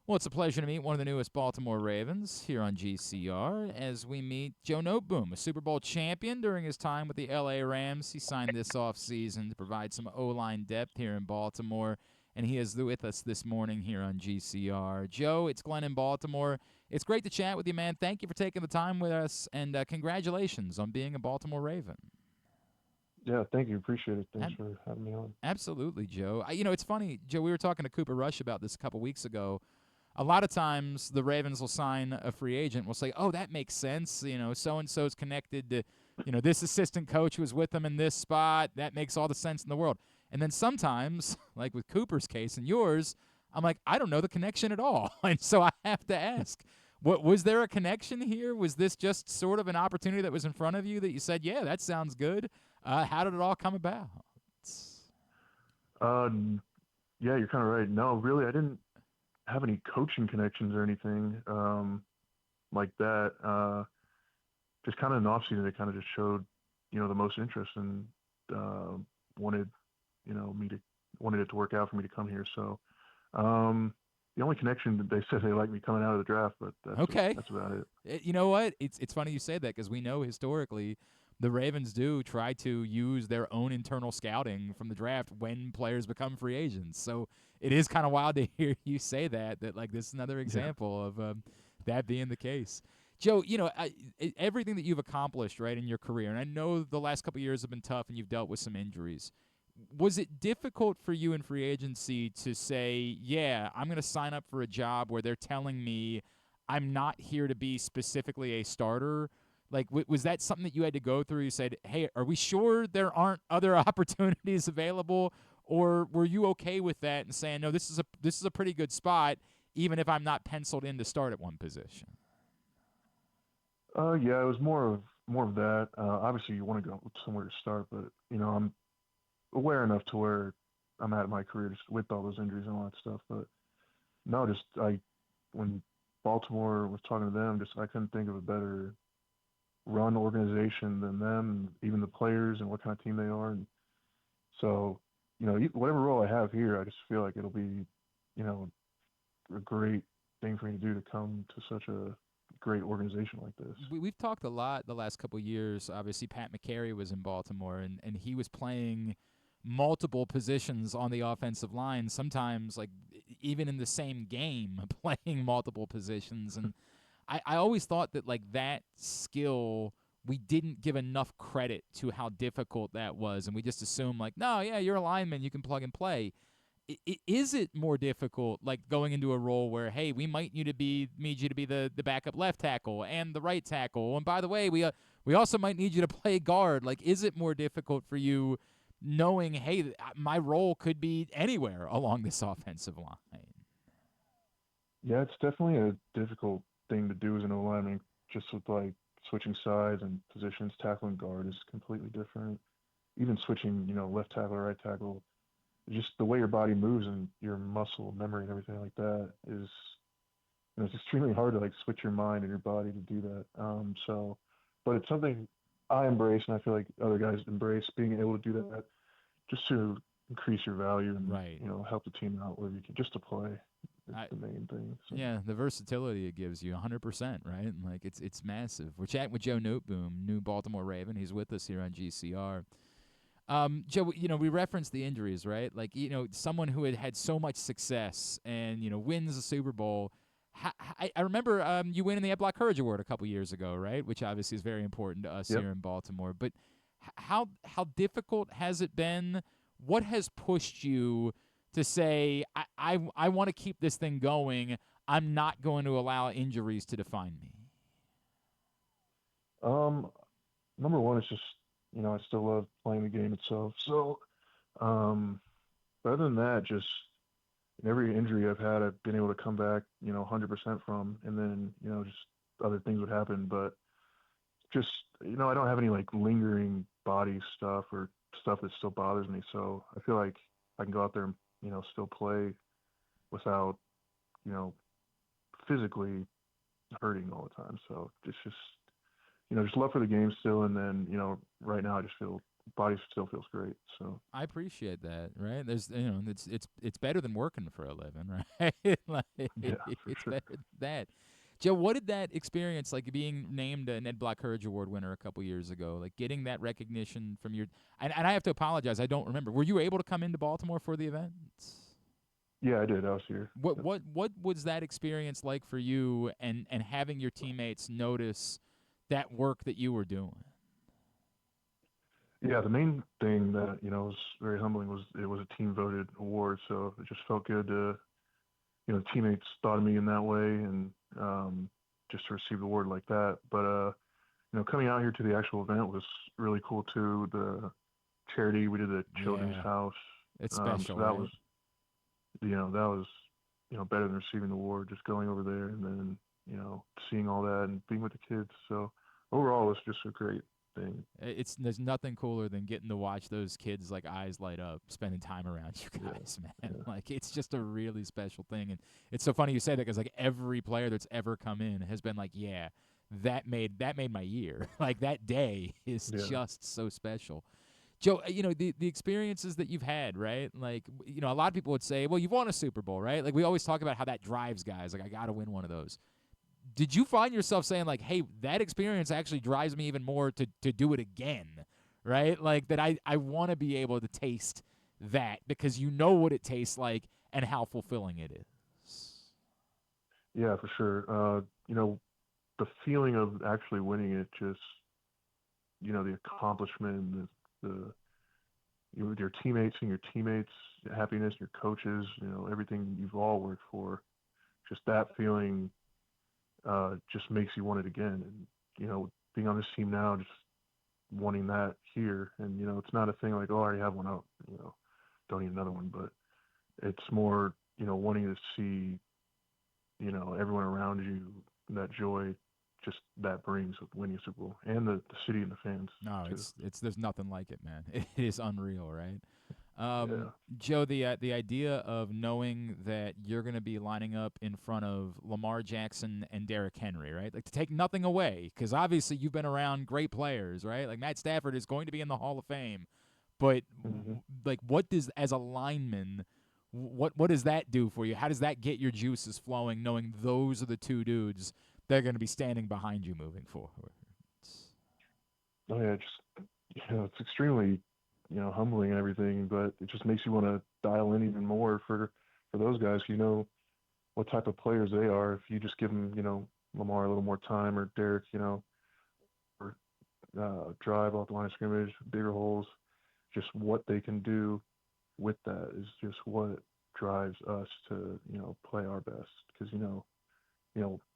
Well, it's a pleasure to meet one of the newest Baltimore Ravens here on GCR as we meet Joe Noteboom, a Super Bowl champion during his time with the LA Rams. He signed this offseason to provide some O-line depth here in Baltimore, and he is with us this morning here on GCR. Joe, it's Glenn in Baltimore. It's great to chat with you, man. Thank you for taking the time with us, and congratulations on being a Baltimore Raven. Yeah, thank you. Appreciate it. Thanks Ab- for having me on. Absolutely, Joe. It's funny, Joe, we were talking to Cooper Rush about this a couple weeks ago. A lot of times the Ravens will sign a free agent. We'll say, "Oh, that makes sense. So and so's connected to, this assistant coach who was with them in this spot. That makes all the sense in the world." And then sometimes, like with Cooper's case and yours, I'm like, I don't know the connection at all, and so I have to ask, what was there a connection here? Was this just sort of an opportunity that was in front of you that you said, "Yeah, that sounds good"? How did it all come about? Uh, yeah, you're kind of right. No, really, I didn't have any coaching connections or anything like that. Just kind of in the off season, they kind of just showed, the most interest and uh, wanted, me to wanted it to work out for me to come here. So um, the only connection that they said they liked me coming out of the draft, but Okay. that's about it. You know what? It's funny you say that because we know historically the Ravens do try to use their own internal scouting from the draft when players become free agents. So it is kind of wild to hear you say that like this is another Yeah. example of that being the case. Joe, everything that you've accomplished right in your career, and I know the last couple of years have been tough and you've dealt with some injuries. Was it difficult for you in free agency to say, yeah, I'm going to sign up for a job where they're telling me I'm not here to be specifically a starter? Like, was that something that you had to go through? You said, hey, are we sure there aren't other opportunities available? Or were you okay with that and saying, no, this is a pretty good spot, even if I'm not penciled in to start at one position? Yeah, it was more of that. Obviously, you want to go somewhere to start, but I'm aware enough to where I'm at in my career just with all those injuries and all that stuff. But no, just when Baltimore was talking to them, just I couldn't think of a better run organization than them, even the players and what kind of team they are. And so, whatever role I have here, I just feel like it'll be, a great thing for me to do to come to such a great organization like this. We've talked a lot the last couple of years. Obviously, Pat McCary was in Baltimore, and he was playing multiple positions on the offensive line, sometimes like even in the same game, playing multiple positions. And I always thought that like that skill, we didn't give enough credit to how difficult that was, and we just assumed like, no, yeah, you're a lineman, you can plug and play. Is it more difficult, like going into a role where, hey, we might need you to be the backup left tackle and the right tackle, and by the way, we also might need you to play guard. Like, is it more difficult for you knowing, hey, my role could be anywhere along this offensive line? Yeah, it's definitely a difficult thing to do as an O lineman, just with like switching sides and positions. Tackling guard is completely different. Even switching, left tackle, right tackle, just the way your body moves and your muscle memory and everything like that is, it's extremely hard to like switch your mind and your body to do that. But it's something I embrace, and I feel like other guys embrace being able to do that just to increase your value and Right. help the team out where you can just to play is I, the main thing. So yeah, the versatility it gives you, 100%, right? And like it's massive. We're chatting with Joe Noteboom, new Baltimore Raven. He's with us here on GCR. Joe, we referenced the injuries, right? Like, someone who had so much success and wins a Super Bowl. I remember you winning the Ed Block Courage Award a couple years ago, right? Which obviously is very important to us yep. here in Baltimore. But how difficult has it been? What has pushed you to say I want to keep this thing going? I'm not going to allow injuries to define me. Um, Number one is just I still love playing the game itself. So, um, but other than that, just in every injury I've had, I've been able to come back, 100% from, and then just other things would happen. But just I don't have any like lingering body stuff or stuff that still bothers me. So I feel like I can go out there and still play without you know physically hurting all the time. So it's just just love for the game still, and then right now I just feel body still feels great. So I appreciate that, right? There's, it's better than working for a living, right? Like, yeah, for it's sure. better than that. Joe, what did that experience like being named a Ned Block Courage Award winner a couple years ago? Like getting that recognition from your, and I have to apologize, I don't remember. Were you able to come into Baltimore for the event? Yeah, I did. I was here. Yep. What was that experience like for you, and having your teammates notice that work that you were doing? Yeah, the main thing that was very humbling was it was a team voted award, so it just felt good to teammates thought of me in that way, and just to receive the award like that. But coming out here to the actual event was really cool too. The charity we did at Children's Yeah, House, it's so special, that was right? better than receiving the award. Just going over there and then seeing all that and being with the kids. So overall, it was just a great thing. It's There's nothing cooler than getting to watch those kids like eyes light up, spending time around you Yeah, guys, man. yeah, Like it's just a really special thing, and it's so funny you say that because like every player that's ever come in has been like, yeah, that made my year. Like that day is yeah. just so special. Joe, the experiences that you've had, right? Like, a lot of people would say, well, you've won a Super Bowl, right? Like, we always talk about how that drives guys. Like, I got to win one of those. Did you find yourself saying, like, hey, that experience actually drives me even more to do it again, right? Like, that I want to be able to taste that because you know what it tastes like and how fulfilling it is. Yeah, for sure. The feeling of actually winning it, just the accomplishment, the with your teammates and your teammates' happiness, your coaches, everything you've all worked for. Just that feeling just makes you want it again. And being on this team now, just wanting that here, and it's not a thing like, oh, I already have one out, don't need another one, but it's more wanting to see everyone around you, that joy just that brings with winning a Super Bowl, and the city and the fans No, too. it's there's nothing like it, man. It is unreal, right? Yeah. Joe, the idea of knowing that you're going to be lining up in front of Lamar Jackson and Derrick Henry, right? Like to take nothing away, because obviously you've been around great players, right? Like Matt Stafford is going to be in the Hall of Fame, but Hmm. like, what does as a lineman, what does that do for you? How does that get your juices flowing, knowing those are the two dudes that are going to be standing behind you moving forward? Oh yeah, just it's extremely humbling and everything, but it just makes you want to dial in even more for those guys. You know what type of players they are. If you just give them Lamar a little more time, or Derek, or drive off the line of scrimmage, bigger holes, just what they can do with that is just what drives us to play our best, because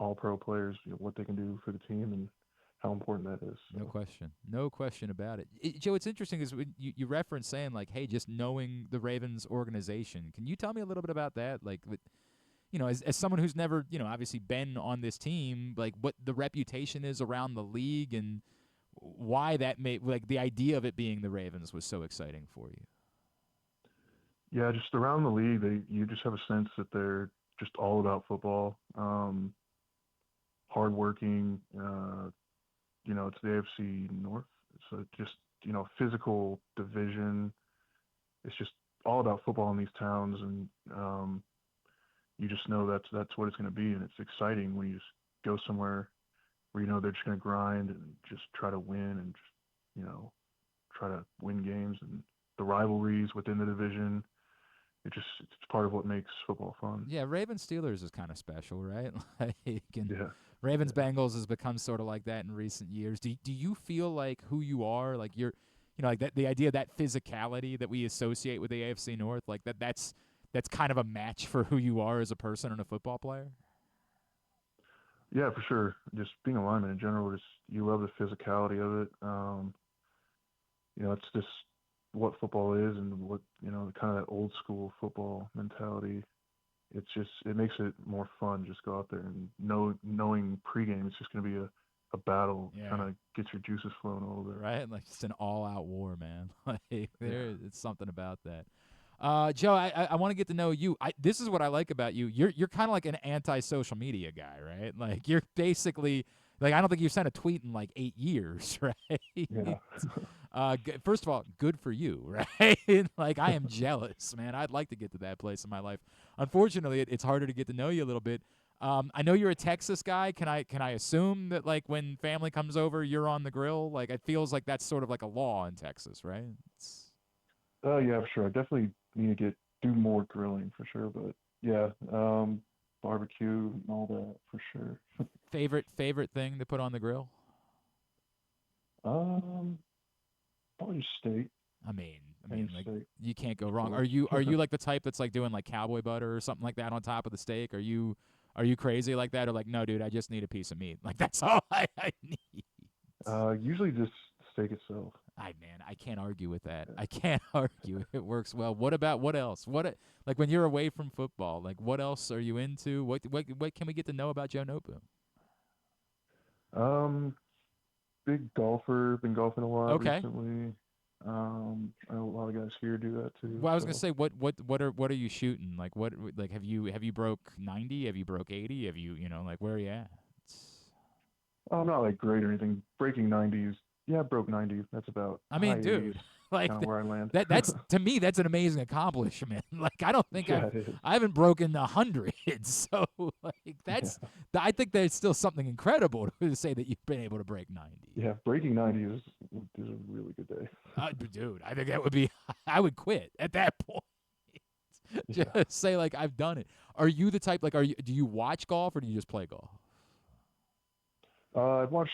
all pro players, what they can do for the team and how important that is. No So question. No question about it. Joe, it's interesting is when you reference saying like, hey, just knowing the Ravens organization. Can you tell me a little bit about that? Like, as someone who's never, obviously been on this team, like what the reputation is around the league and why that made, like, the idea of it being the Ravens was so exciting for you. yeah, just around the league, you just have a sense that they're just all about football, hardworking. It's the AFC North, so just physical division. It's just all about football in these towns, and you just know that's what it's going to be, and it's exciting when you just go somewhere where they're just going to grind and just try to win, and just try to win games, and the rivalries within the division. It's part of what makes football fun. Yeah, Ravens Steelers is kind of special, right? Like, and Yeah, Ravens yeah, Bengals has become sort of like that in recent years. Do you feel like who you are, like you're, like that, the idea of that physicality that we associate with the AFC North, like that's kind of a match for who you are as a person and a football player? yeah, for sure. Just being a lineman in general, just you love the physicality of it. It's just what football is, and what kind of that old school football mentality. It makes it more fun. Just go out there and knowing pregame it's just going to be a battle. Yeah. Kind of gets your juices flowing a little bit. Right? Like it's an all-out war, man. Like Yeah, it's something about that. Joe, I want to get to know you. This is what I like about you. You're kind of like an anti-social media guy, right? Like you're basically Like I don't think you've sent a tweet in like 8 years, right? Yeah. First of all, good for you, right? Like I am jealous, man. I'd like to get to that place in my life. Unfortunately, it's harder to get to know you a little bit. I know you're a Texas guy. Can I assume that like when family comes over, you're on the grill? Like it feels like that's sort of like a law in Texas, right? Yeah, for sure. I definitely need to do more grilling for sure, but yeah, barbecue and all that for sure. Favorite thing to put on the grill? Um, Probably just steak. I mean, Any like steak, you can't go of wrong. course. Are you like the type that's like doing like cowboy butter or something like that on top of the steak? Are you crazy like that or like no, dude? I just need a piece of meat. Like that's all I need. Usually just steak itself. I can't argue with that. I can't argue. It works well. What else? Like when you're away from football, like what else are you into? What can we get to know about Joe Noteboom? Um, Big golfer. Been golfing a lot Okay. recently. I know a lot of guys here do that too. Well, I was gonna So say, what are you shooting? Like what like have you broke 90? Have you broke 80? Have you like where are you at? I'm not like great or anything. Breaking 90s. Yeah, I broke 90. That's about I high mean, 80s. dude, like Kind of where I land. that's to me that's an amazing accomplishment. Like I don't think Yeah, it is. I haven't broken 100, so like Yeah, I think there's still something incredible to say that you've been able to break 90. yeah. Breaking 90 is a really good day. Dude, I think that would be I would quit at that point. Just Yeah. say like I've done it. Are you the type like do you watch golf or do you just play golf? I've watched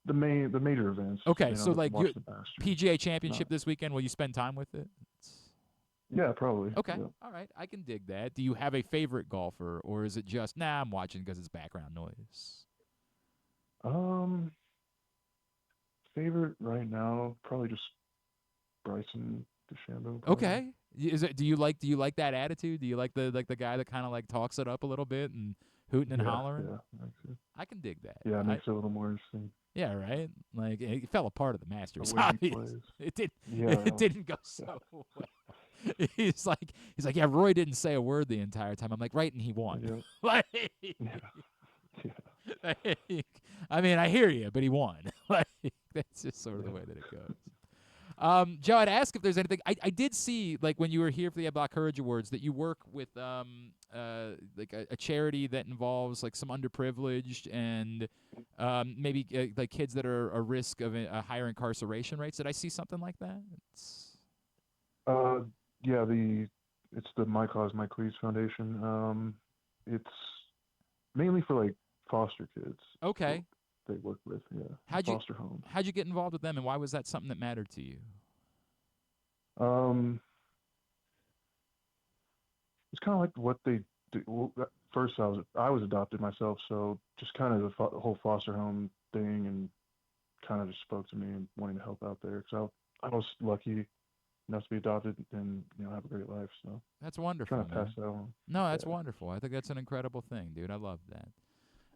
the major events. Okay, You so know, like watch you the Masters. PGA Championship Not. this weekend. Will you spend time with it? Yeah, probably. Okay, Yeah. all right, I can dig that. Do you have a favorite golfer, or is it just I'm watching because it's background noise? Um, Favorite right now, probably just Bryson DeChambeau, probably. Okay, is it? Do you like that attitude? Do you like the guy that kind of like talks it up a little bit and hooting and Yeah, hollering? yeah, actually. I can dig that. Yeah, it makes it a little more interesting. Yeah, right. Like it fell apart at the The Masters. way he Obviously, plays. it did. Yeah, It didn't go so well. He's like, yeah. Roy didn't say a word the entire time. I'm like, right, and he won. yeah, Like, yeah, yeah, like, I mean, I hear you, but he won. Like, that's just sort of the yeah. way that it goes. Joe, I'd ask if there's anything. I did see, like, when you were here for the Black Courage Awards, that you work with like a charity that involves like some underprivileged and maybe like kids that are a risk of higher incarceration rates. Did I see something like that? Uh, yeah, it's the My Cause My Cleats Foundation. It's mainly for like foster kids. What Okay. they work with, yeah, in How'd you foster homes. how'd you get involved with them, and why was that something that mattered to you? Um, it's kind of like what they do. Well, first, I was adopted myself, so just kind of the whole foster home thing, and kind of just spoke to me and wanting to help out there. Because I was lucky enough to be adopted and have a great life. So That's trying wonderful, to pass man. that on. No, that's Yeah. wonderful. I think that's an incredible thing, dude. I love that.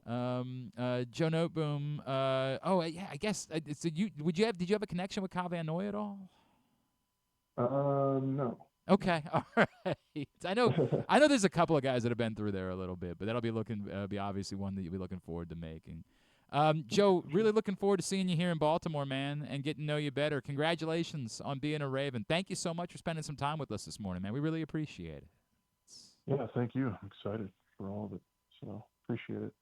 Joe Noteboom. Yeah, I guess. So did you have a connection with Kyle Van Noy at all? No. Okay, all right. I know. There's a couple of guys that have been through there a little bit, but that'll be obviously one that you'll be looking forward to making. Joe, really looking forward to seeing you here in Baltimore, man, and getting to know you better. Congratulations on being a Raven. Thank you so much for spending some time with us this morning, man. We really appreciate it. Yeah, thank you. I'm excited for all of it. So appreciate it.